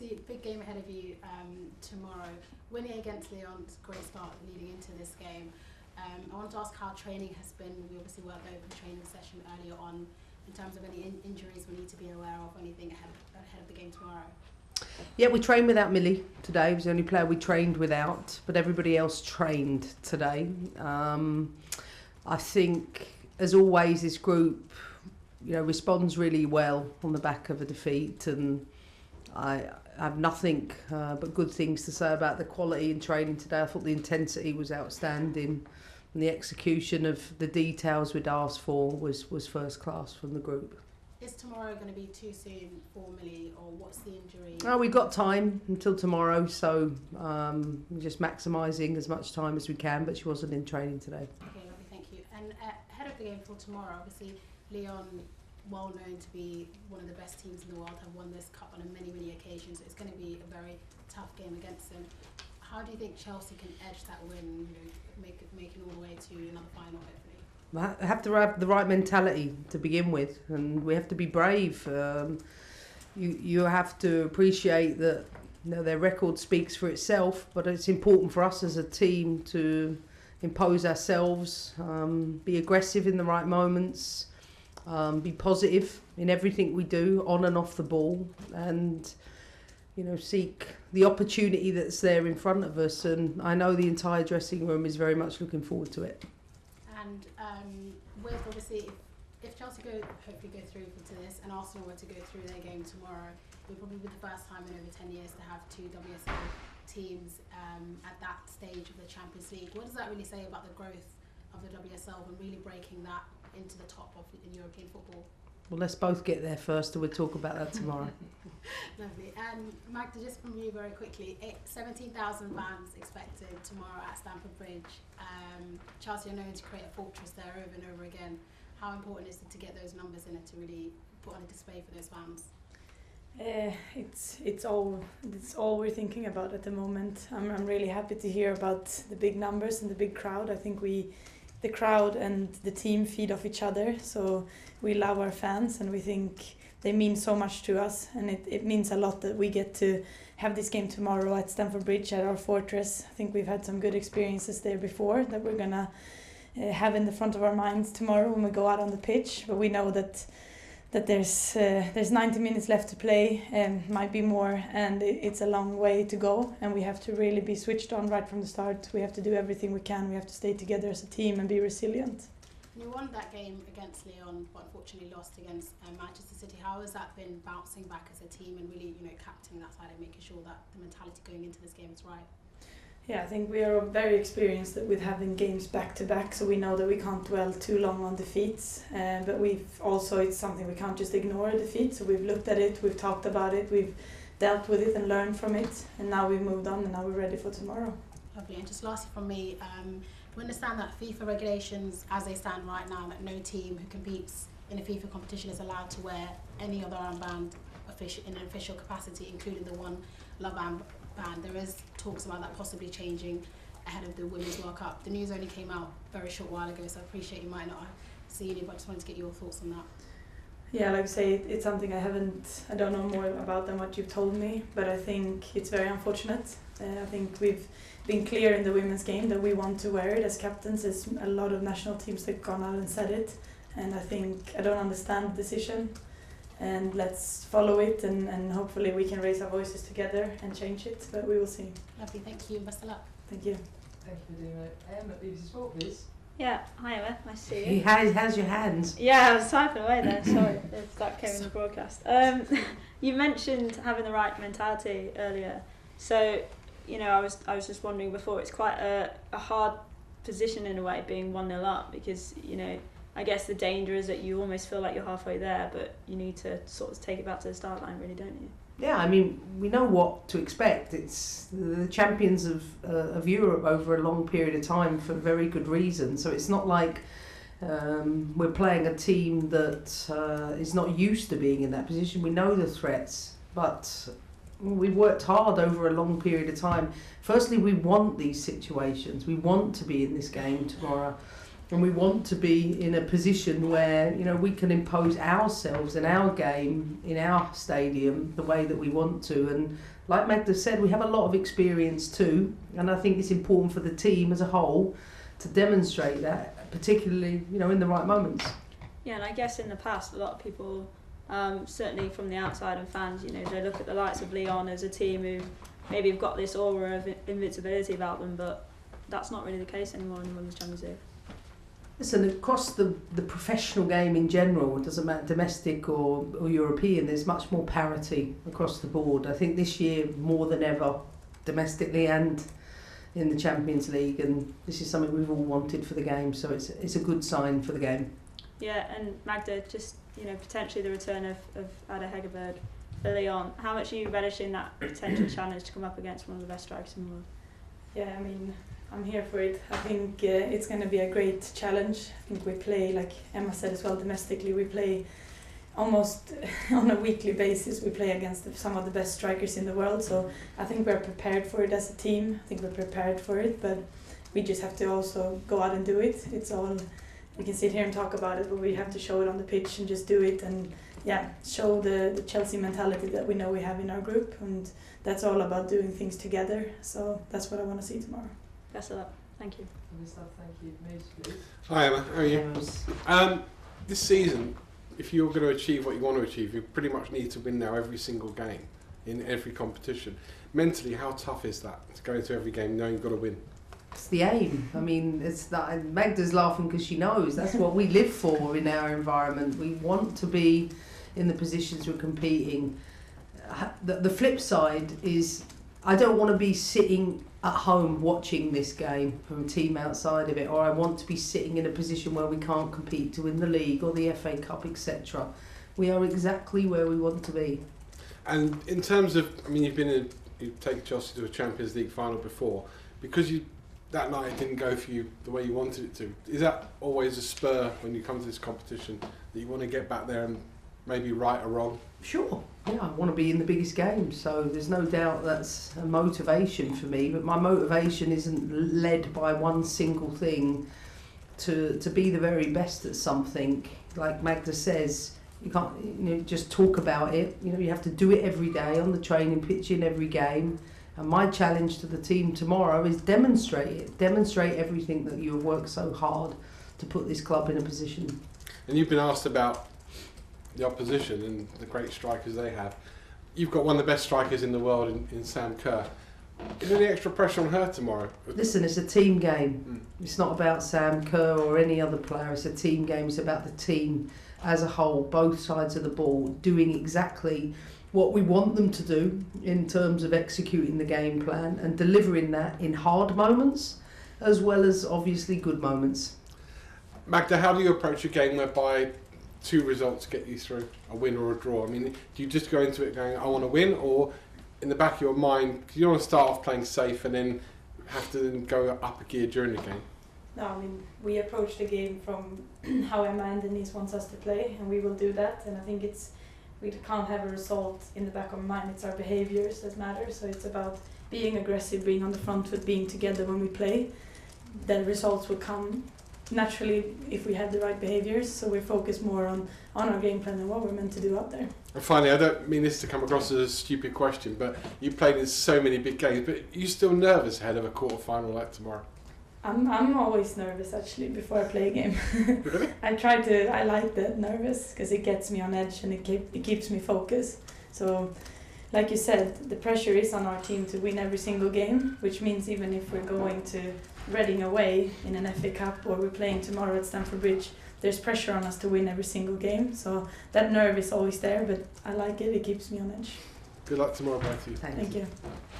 obviously, big game ahead of you tomorrow. Winning against Lyon, great start leading into this game. I want to ask how training has been. We obviously worked over the training session earlier on in terms of any injuries we need to be aware of, anything ahead of the game tomorrow. Yeah, we trained without Millie today. He was the only player we trained without, but everybody else trained today. I think, as always, this group, responds really well on the back of a defeat, and I have nothing but good things to say about the quality in training today. I thought the intensity was outstanding, and the execution of the details we'd asked for was first class from the group. Is tomorrow going to be too soon for Millie, or what's the injury? Oh, we've got time until tomorrow, so we're just maximising as much time as we can, but she wasn't in training today. Okay, lovely, thank you. And ahead of the game for tomorrow, obviously Lyon, well known to be one of the best teams in the world, have won this cup on many, many occasions. So it's going to be a very tough game against them. How do you think Chelsea can edge that win, make it all the way to another final, hopefully? We have to have the right mentality to begin with, and we have to be brave. You have to appreciate that their record speaks for itself, but it's important for us as a team to impose ourselves, be aggressive in the right moments, be positive in everything we do, on and off the ball, and seek the opportunity that's there in front of us. And I know the entire dressing room is very much looking forward to it. And with obviously, if Chelsea hopefully go through to this, and Arsenal were to go through their game tomorrow, it would probably be the first time in over 10 years to have two WSL teams at that stage of the Champions League. What does that really say about the growth of the WSL and really breaking that into the top of in European football? Well, let's both get there first, and we'll talk about that tomorrow. Lovely. And Magda, just from you very quickly, 17,000 fans expected tomorrow at Stamford Bridge. Chelsea are known to create a fortress there over and over again. How important is it to get those numbers in it to really put on a display for those fans? It's all we're thinking about at the moment. I'm really happy to hear about the big numbers and the big crowd. I think the crowd and the team feed off each other, so we love our fans and we think they mean so much to us, and it means a lot that we get to have this game tomorrow at Stamford Bridge at our fortress. I think we've had some good experiences there before that we're gonna have in the front of our minds tomorrow when we go out on the pitch, but we know that there's 90 minutes left to play, might be more, and it's a long way to go, and we have to really be switched on right from the start. We have to do everything we can. We have to stay together as a team and be resilient. You won that game against Lyon, but unfortunately lost against Manchester City. How has that been, bouncing back as a team and really, captaining that side and making sure that the mentality going into this game is right? Yeah, I think we are very experienced with having games back to back, so we know that we can't dwell too long on defeats. But it's something we can't just ignore, a defeat. So we've looked at it, we've talked about it, we've dealt with it and learned from it, and now we've moved on and now we're ready for tomorrow. Lovely. And just lastly from me, we understand that FIFA regulations, as they stand right now, that no team who competes in a FIFA competition is allowed to wear any other armband in an official capacity, including the one Love armband. There is talks about that possibly changing ahead of the Women's World Cup. The news only came out a very short while ago, so I appreciate you might not have seen it, but I just wanted to get your thoughts on that. Yeah, like I say, it's something I don't know more about than what you've told me, but I think it's very unfortunate. I think we've been clear in the women's game that we want to wear it as captains. There's a lot of national teams that have gone out and said it, and I don't understand the decision. And let's follow it, and hopefully we can raise our voices together and change it, but we will see. Lovely, thank you, best of luck. Thank you. Thank you for doing it. Em at BBC Sport, please. Yeah, hi Emma, nice to see you. He has your hands. Yeah, I was typing away there, sorry, that came in the broadcast. You mentioned having the right mentality earlier, so I was just wondering before, it's quite a hard position in a way, being 1-0 up, because I guess the danger is that you almost feel like you're halfway there, but you need to sort of take it back to the start line, really, don't you? Yeah, I mean, we know what to expect. It's the champions of Europe over a long period of time for very good reason. So it's not like we're playing a team that is not used to being in that position. We know the threats, but we've worked hard over a long period of time. Firstly, we want these situations. We want to be in this game tomorrow. And we want to be in a position where, you know, we can impose ourselves and our game in our stadium the way that we want to. And like Magda said, we have a lot of experience too. And I think it's important for the team as a whole to demonstrate that, particularly, you know, in the right moments. Yeah, and I guess in the past, a lot of people, certainly from the outside and fans, you know, they look at the likes of Lyon as a team who maybe have got this aura of invincibility about them, but that's not really the case anymore in the Women's Champions League. Listen, across the professional game in general, it doesn't matter domestic or European, there's much more parity across the board. I think this year more than ever, domestically and in the Champions League, and this is something we've all wanted for the game, so it's a good sign for the game. Yeah, and Magda, just, you know, potentially the return of Ada Hegerberg for Lyon. How much are you relishing that potential challenge to come up against one of the best strikers in the world? Yeah, I mean, I'm here for it. I think it's going to be a great challenge. I think we play, like Emma said as well, domestically we play almost on a weekly basis. We play against some of the best strikers in the world, so I think we're prepared for it as a team. I think we're prepared for it, but we just have to also go out and do it. It's all, we can sit here and talk about it, but we have to show it on the pitch and just do it, and yeah, show the Chelsea mentality that we know we have in our group, and that's all about doing things together. So that's what I want to see tomorrow. Best of luck. Thank you. Thank you. Mace, please. Hi Emma, how are you? This season, if you're going to achieve what you want to achieve, you pretty much need to win now every single game in every competition. Mentally, how tough is that to go into every game knowing you've got to win? It's the aim. I mean, it's that. Magda's laughing because she knows that's what we live for in our environment. We want to be in the positions we're competing. The flip side is I don't want to be sitting at home watching this game from a team outside of it, or I want to be sitting in a position where we can't compete to win the league or the FA Cup, etc. We are exactly where we want to be. And in terms of, I mean, you've taken Chelsea to a Champions League final before, because that night it didn't go for you the way you wanted it to. Is that always a spur when you come to this competition that you want to get back there and maybe right or wrong? Sure. Yeah, I want to be in the biggest game, so there's no doubt that's a motivation for me, but my motivation isn't led by one single thing. To be the very best at something, like Magda says, you can't just talk about it. You have to do it every day on the training pitch in every game. And my challenge to the team tomorrow is demonstrate it. Demonstrate everything that you have worked so hard to put this club in a position. And you've been asked about the opposition and the great strikers they have. You've got one of the best strikers in the world in Sam Kerr. Is there any extra pressure on her tomorrow? Listen, it's a team game. It's not about Sam Kerr or any other player. It's a team game. It's about the team as a whole, both sides of the ball, doing exactly what we want them to do in terms of executing the game plan and delivering that in hard moments as well as obviously good moments. Magda, how do you approach a game whereby 2 results get you through, a win or a draw? I mean, do you just go into it going, I want to win, or in the back of your mind, you don't want to start off playing safe and then have to then go up a gear during the game? No, I mean, we approach the game from how Emma and Denise wants us to play, and we will do that. And I think we can't have a result in the back of our mind. It's our behaviours that matter. So it's about being aggressive, being on the front foot, being together when we play. The results will come naturally if we have the right behaviours. So we're focused more on our game plan and what we're meant to do out there. And finally, I don't mean this to come across as a stupid question, but you played in so many big games, but are you still nervous ahead of a quarter-final like tomorrow? I'm always nervous actually before I play a game. Really? I like that nervous because it gets me on edge and it keeps me focused. So, like you said, the pressure is on our team to win every single game, which means even if we're going to Reading away in an FA Cup or we're playing tomorrow at Stamford Bridge, there's pressure on us to win every single game. So that nerve is always there, but I like it. It keeps me on edge. Good luck tomorrow, both of you. Thank you.